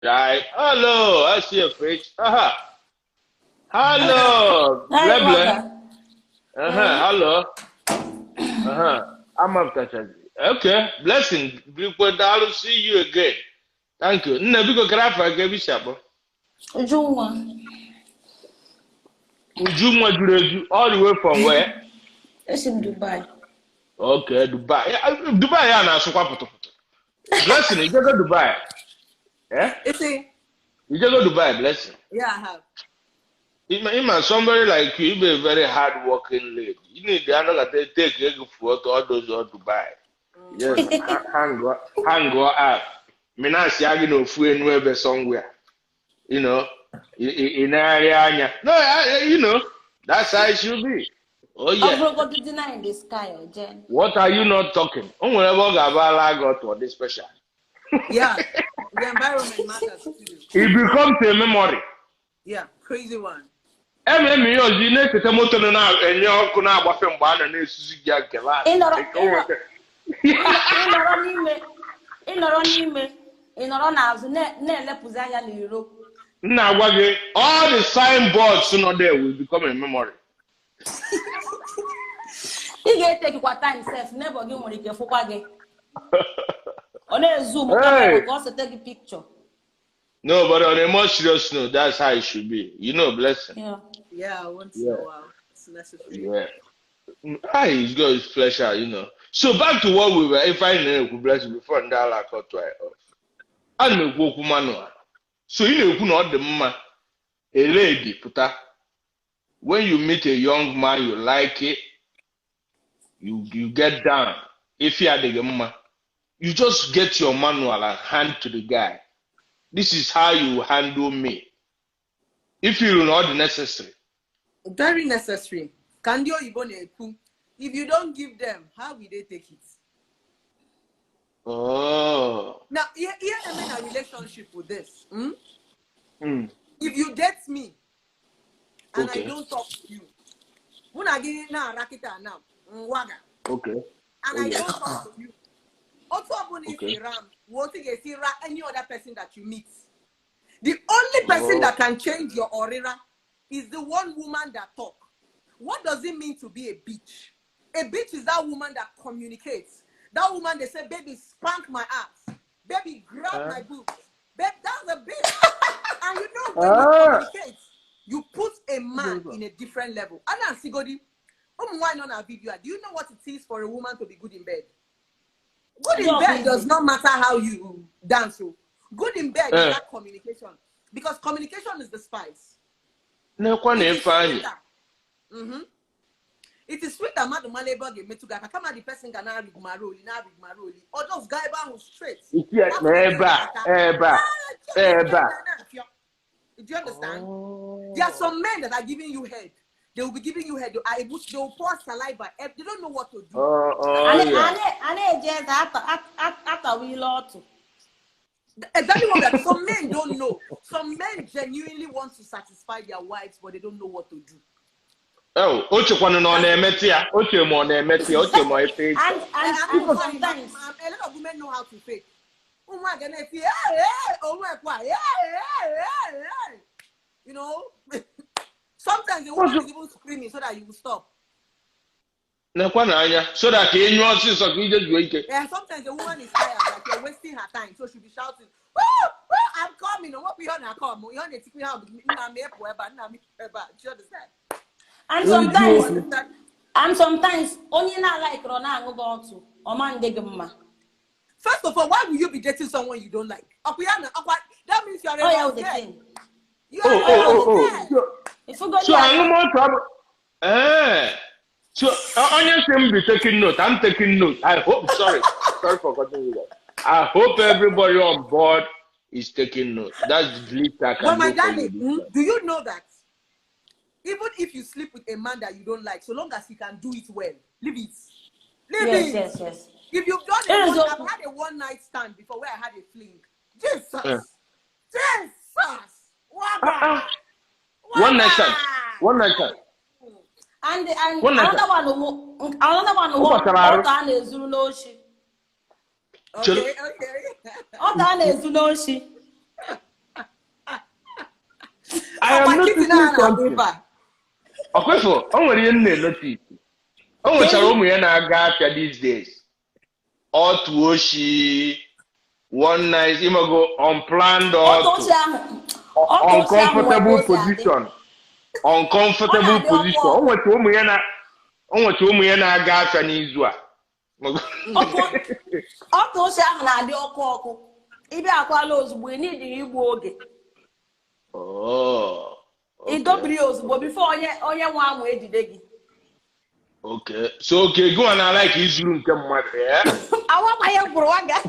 Right. Hello, I see a page. Hello, Hi, Bleble. Waka. Eh? Hello. I'm up to Okay, blessing. I'll see you again. Thank you. Nebigo Grafa gave you supper. Ujunwa. Ujuma Jureju, all the way from where? It's in Dubai. Okay, Dubai. Dubai, yeah, now so what? Blessing, you just go Dubai. Eh? You see? You just go Dubai, blessing. Yeah, I have. Somebody like you, be a very hard working lady. You need the other that take a photo all those or Dubai. Yes, hang go up. Me not see no food anywhere somewhere. You know, in area. No, you know, that's how it should be. Oh yeah. I've got to deny in the sky, Jen. What are you not talking? Oh, whenever Gabala got to this special. Yeah. The environment matters too. It becomes a memory. Yeah, crazy one. Eme yozi na ekete moto no na enye ọkụ na agbafe mgbe a na-esuzi gị akela. Ịnọrọ n'azụ na-elepụzi anya n'iro. Nna agwa gị, all the signboards no there will become a memory. Ị ga-etekikwa time sef n'ebe gị nwere ike fụkwa gị. Ọ na-ezoom camera ka ọ sete gị picture. No, but on a more serious note, that's how it should be. You know, blessing. Yeah, once in a while. It's necessary. Yeah. It's got his flesh out, you know. So back to what we were, if I know blessing before and that like cut to off. I know Goku Manual. So you know, not the mama, a lady, puta. When you meet a young man, you like it, you get down. If you are the mama, you just get your manual and hand to the guy. This is how you handle me. If you know the necessary. Very necessary. Kandio Iboneku. If you don't give them, how will they take it? Oh. Now, here I'm in a relationship with this. If you date me and I don't talk to you, when I get it now, Rakita now, Waga. Okay. And I don't talk to you. Also, what you any other person that you meet. The only person that can change your aura is the one woman that talk. What does it mean to be a bitch? A bitch is that woman that communicates. That woman, they say, baby, spank my ass. Baby, grab my boobs. Babe, that's a bitch. And you know, when you communicate, you put a man in a different level. Anna Sigodi, why not our video? Do you know what it is for a woman to be good in bed? Good in bed does not matter how you dance. So good in bed is that communication. Because communication is the spice. It is sweet that Madam Malebo gave me to Gaka. Come on, the person can now Maroli, now Maroli. Or those guys who straight. Do you understand? There are some men that are giving you head. They will be giving you head. They will pour saliva. They don't know what to do. Exactly what that. Some men don't know. Some men genuinely want to satisfy their wives, but they don't know what to do. Oh, Ochekwana no na-emetia, Ochemo na-emetia, Ochemo efe. And sometimes a lot of women know how to fake. You know, sometimes the woman is even screaming so that you will stop. So that Yeah, sometimes the woman is tired, like you're wasting her time, so she'll be shouting, I'm coming. What we on come? We on the tipping out. Do you understand? And sometimes only not like Rona go on to Oman Degma. First of all, why will you be dating someone you don't like? That means you're the thing. If you go so I'm more trouble. So onion seem be taking note. I'm taking note. I hope sorry for cutting you off. I hope everybody on board is taking note. That's the least I can do. But my darling, do you know that even if you sleep with a man that you don't like, so long as he can do it well, leave it. Yes. If you've done it, I've had a one night stand before where I had a fling. Jesus. One night stand. And another one who Okay. All that is no she. noticing something. Okay, so I want to notice. I want to know na these days. All to Oshi, one night, you go unplanned or uncomfortable position. Uncomfortable position. I want to know na after n'izua. Ọtụ ose ahụ na-adị ọkụ. Ibe akwala ozugbo need igbu oge. Oh. Idobiri ozugbo before onye nwa amụ ejide gị. Okay. So okay, go and I like izuru nke mmadụ, yeah? Awa ma ya gwuru waga.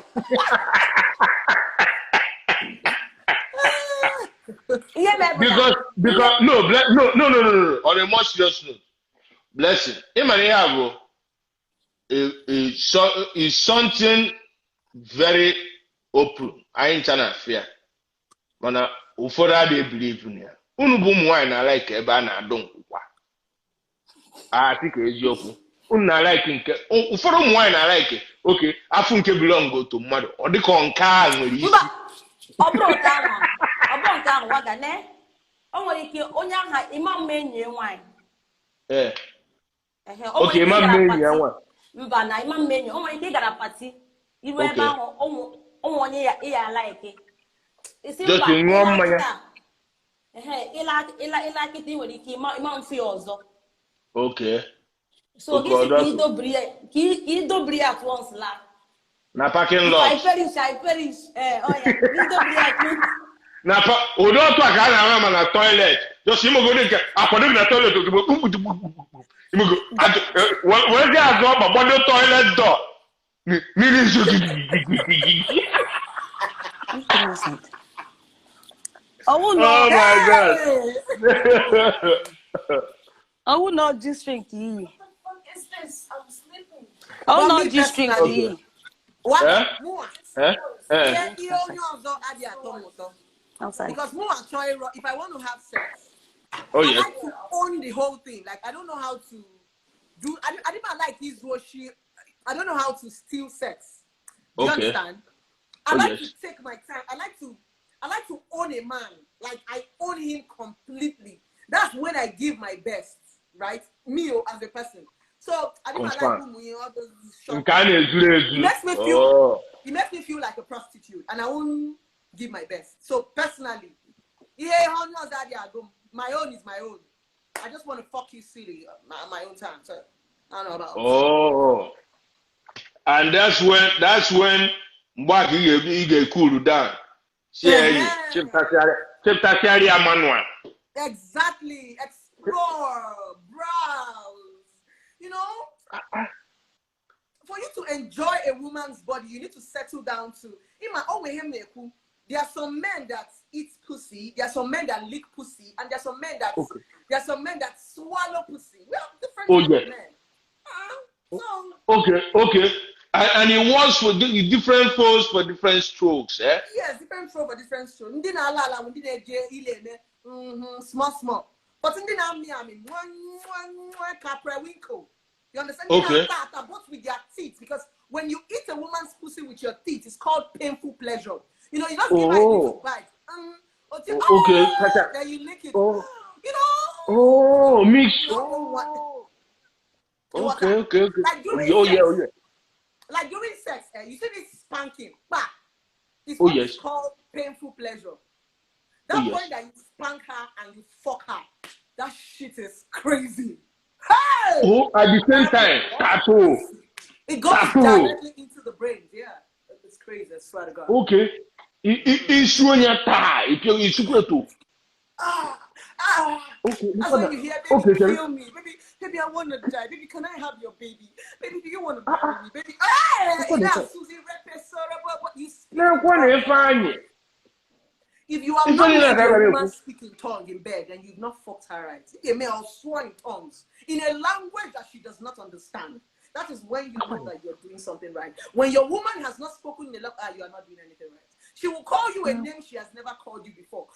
Because no. On a more serious note, blessing. Imani is something very open. I ain't trying to fear. Mana ụfọdụ they believe in ya. Unu bụ ụmụ nwaanyị na like ebe a na-adọ nkwụkwa. Ati ka eziokwu. Unu na like nke ụfọdụ ụmụ nwaanyị na like okay, afụ nke belong to mmadụ. Ọ dịka nke a nwere isi. Ọ bụrụ nke ahụ waga ne. O nwere ike onye aha imam enyi nwaanyị. Okay, imam enyi nwaanyị. Mba na imam menyo o nwere ike gara party iru ebe ahụ ụmụ onye ya like isi mba ila kiti nwere ike imam fi ọzọ. Okay. So this is idobri at once la na parking lot. I perish idobri at once na pa odo to aka na ama na toilet just imogo dey akwado na toilet imogo where dey azo gbagbo toilet door mini so oh no. Oh my God. Oh no, G-string to you. What is this? I'm sleeping. Oh no, G-string to you. What? Because if I want to have sex, I like to own the whole thing. Like I don't know how to do. I didn't like his worship. I don't know how to steal sex. Do you understand? I like to take my time. I like to own a man. Like I own him completely. That's when I give my best, right? Me as a person. So I didn't like all those shots. It makes me feel like a prostitute, and I won't give my best. So personally, my own is my own. I just want to fuck you silly my own time. So I don't know about. Oh, and that's when Mbaki you get cool down. Exactly. Explore, browse. You know, for you to enjoy a woman's body, you need to settle down to. There are some men that eat pussy. There are some men that lick pussy, and there are some men that swallow pussy. We have different men. Okay. And it works for different folks for different strokes, eh? Yes, different strokes for different strokes. Small. But in the one capra winkle. You understand? Okay. Both with their teeth, because when you eat a woman's pussy with your teeth, it's called painful pleasure. You know, you just give her a little bite. Then you lick it. You know. Oh, mix. Okay. Like during sex, you see this spanking, it's called painful pleasure. That point that you spank her and you fuck her, that shit is crazy. Hey! Oh, at the same time, tattoo. It goes directly into the brain. Yeah, it's crazy. I swear to God. Okay. It's when you're tired. It's super too. Okay. That's when you hear, baby, kill me. Baby, I want to die. Baby, can I have your baby? Baby, do you want to marry me? Baby, Susie if you are not a woman speaking tongue in bed and you've not fucked her right, you may have sworn in tongues in a language that she does not understand. That is when you know that you're doing something right. When your woman has not spoken in a language, you are not doing anything right. She will call you a name she has never called you before.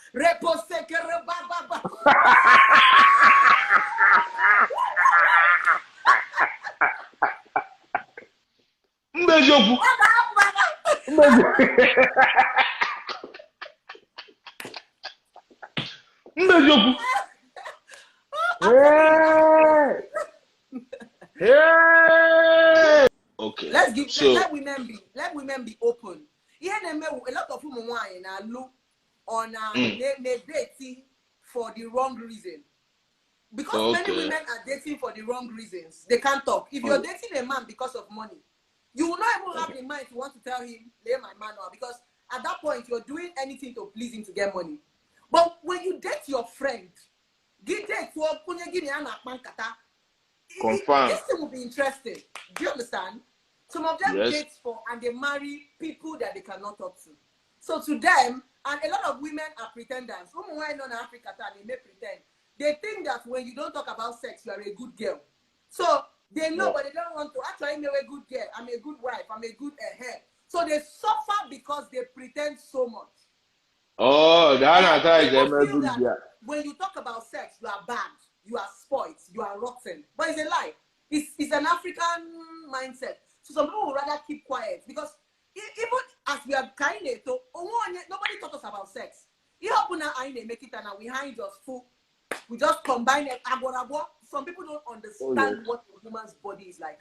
Okay. Let women be open. Yeah, a lot of women wine and look on they dating for the wrong reason. Because many women are dating for the wrong reasons. They can't talk. If you're dating a man because of money, you will not even have the mind to want to tell him, lay my man on, because at that point you're doing anything to please him to get money. But when you date your friend, this thing will be interesting. Do you understand? Some of them date for and they marry people that they cannot talk to. So to them, and a lot of women are pretenders. Women who are in Africa, they may pretend. They think that when you don't talk about sex, you are a good girl. So they know, but they don't want to. Actually, I'm a good girl. I'm a good wife. I'm a good head. So they suffer because they pretend so much. Oh, that's that when you talk about sex, you are bad. You are spoiled. You are rotten. But it's a lie. It's an African mindset. So some people would rather keep quiet because even as we are kind of, nobody taught us about sex. Make it and we hide just full. We just combine it. Some people don't understand what a woman's body is like.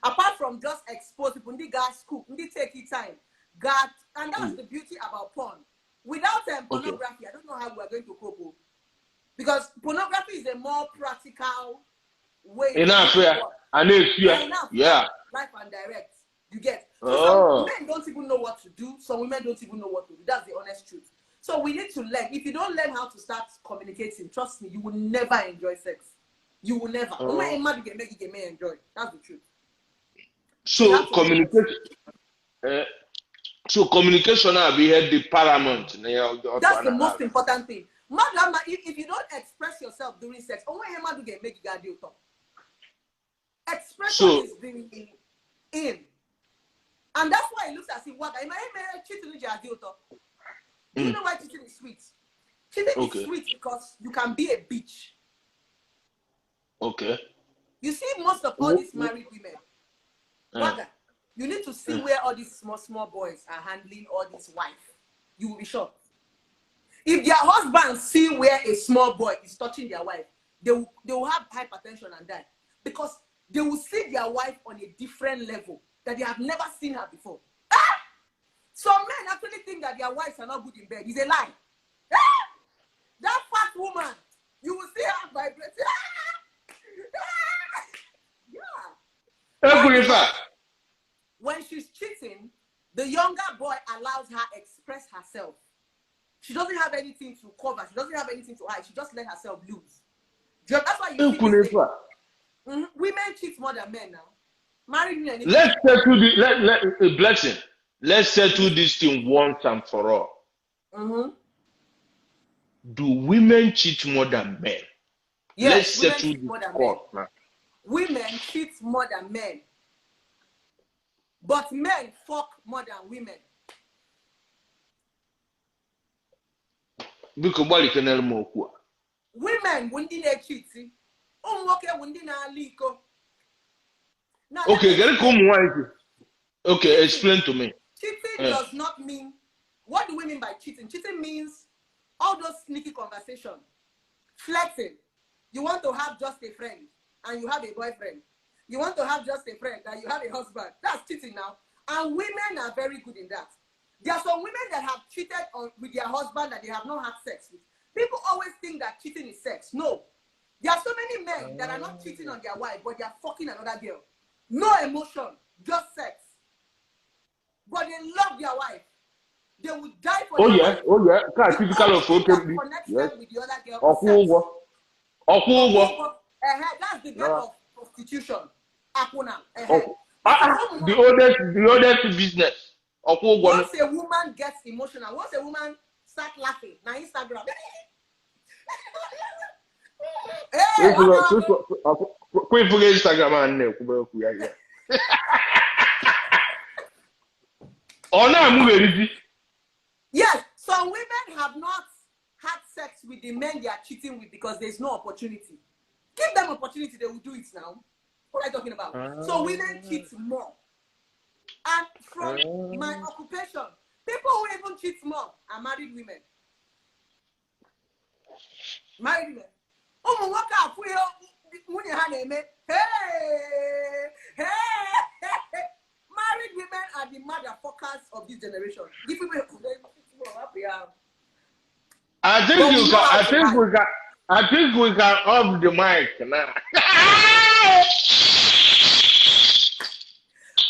Apart from just expose people, they got scoop, they take it time. And that's the beauty about porn. Without pornography, I don't know how we are going to cope. Because pornography is a more practical way. Enough, yeah. Yeah. Life and direct. You get. So some men don't even know what to do. Some women don't even know what to do. That's the honest truth. So we need to learn. If you don't learn how to start communicating, trust me, you will never enjoy sex. You will never. Enjoy. That's the truth. So communication. So communication will be the paramount. That's the most important thing. Madam, if you don't express yourself during sex, expression is the in. And that's why it looks as if what I cheating. Do you know why cheating is sweet? Cheating is sweet because you can be a bitch. Okay. You see, most of all these married women, you need to see where all these small boys are handling all this wife. You will be shocked. If their husbands see where a small boy is touching their wife, they will have hypertension and die. Because they will see their wife on a different level that they have never seen her before. Some men actually think that their wives are not good in bed. It's a lie. That fat woman, you will see her vibrating. When she's cheating, the younger boy allows her express herself. She doesn't have anything to cover. She doesn't have anything to hide. She just let herself loose. That's why you see women cheat more than men now. Married men. Let's settle the blessing. Let's settle this thing once and for all. Do women cheat more than men? Yes, let's settle this court now. Women cheat more than men. But men fuck more than women. Because what can tell me? Women wouldn't cheat. Okay, get it come. Okay, explain to me. Cheating does not mean. What do we mean by cheating? Cheating means all those sneaky conversations, flirting. You want to have just a friend and you have a boyfriend. You want to have just a friend and you have a husband. That's cheating now. And women are very good in that. There are some women that have cheated with their husband that they have not had sex with. People always think that cheating is sex. No. There are so many men that are not cheating on their wife, but they are fucking another girl. No emotion, just sex. But they love their wife. They would die for their wife. Oh yeah. That's typical of okay. Yes. With the other girl. That's the bed of prostitution. The oldest business. Once a woman gets emotional, once a woman starts laughing, now Instagram. Yes, some women have not had sex with the men they are cheating with because there's no opportunity. Give them opportunity, they will do it now. What are you talking about? So women cheat more. And from my occupation, people who even cheat more are married women. Married women. Oh, what up? We married women are the motherfuckers of this generation. Give me I think we can off the mic now.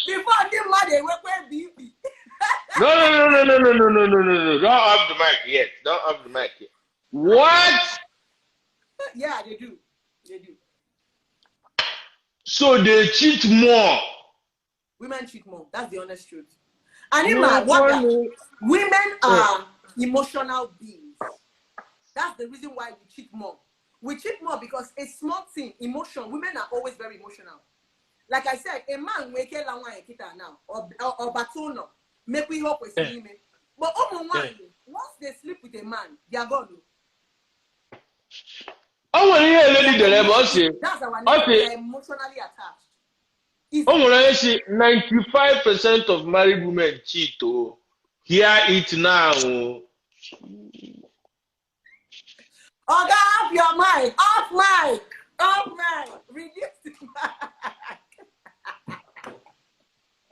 Before the mother, we're BP. No. Don't off the mic yet. Don't off the mic yet. What? Yeah, they do. So they cheat more. Women cheat more. That's the honest truth. And women are emotional beings. That's the reason why we cheat more. We cheat more because a small thing, emotion. Women are always very emotional. Like I said, a man wake now or batono make we hope we see him. But once they sleep with a man, they are gone. Oh, when you lady the level, that's our name. They are emotionally attached. 95% of married women cheat. Oh, hear it now. Oh, off your mic, off mic, reduce the mic.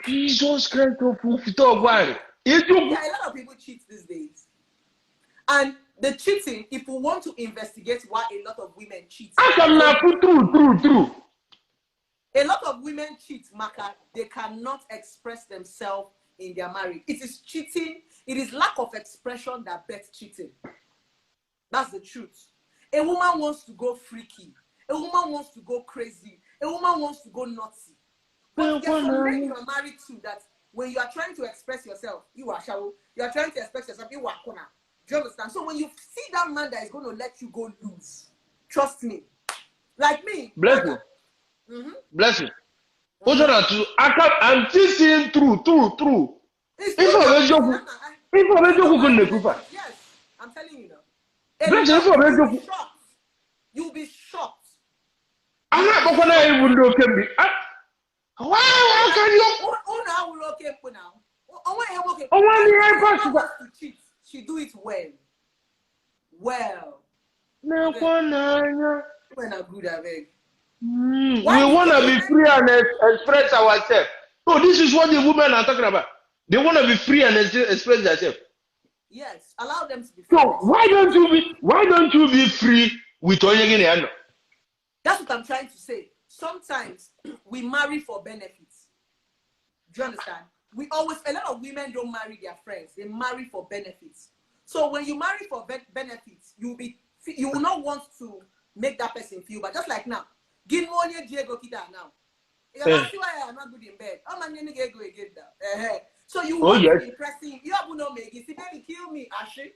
Jesus Christ, yeah, a lot of people cheat these days. And the cheating, if we want to investigate why a lot of women cheat. True. A lot of women cheat, Maka. They cannot express themselves in their marriage. It is cheating. It is lack of expression that bets cheating. That's the truth. A woman wants to go freaky. A woman wants to go crazy. A woman wants to go naughty. But there's some men you are married to that when you are trying to express yourself, you are shallow. You are trying to express yourself, you are corner. Do you understand? So when you see that man that is going to let you go loose, trust me. Like me. Bless you. Bless you. I'm still seeing true. Yes, I'm telling you now. You'll be shocked. I'm not going to even look at me. Why can you? She do it well. No, when are good, I beg. We want to be free and express ourselves. No, this is what the women are talking about. They want to be free and express themselves. Yes, allow them to be free. So why don't you be free with Onyegini? That's what I'm trying to say. Sometimes we marry for benefits. Do you understand? A lot of women don't marry their friends. They marry for benefits. So when you marry for benefits, you will not want to make that person feel bad. Just like now, give money Diego Kita now. You see why I'm not good in bed. I'm not going to get that. So you want to impress him. You have no make it. See, baby, kill me, Ashley.